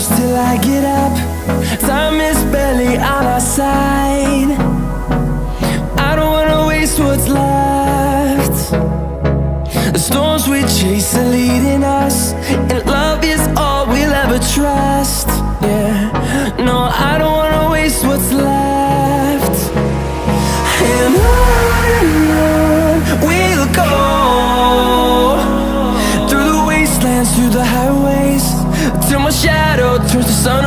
close till I get up. Time is barely on our side. I don't wanna waste what's left. The storms we chase are leading us, and love is all we'll ever trust. Yeah, no, I don't wanna waste what's left. And on we'll go, through the wastelands, through the highways, till my shadow turns to sun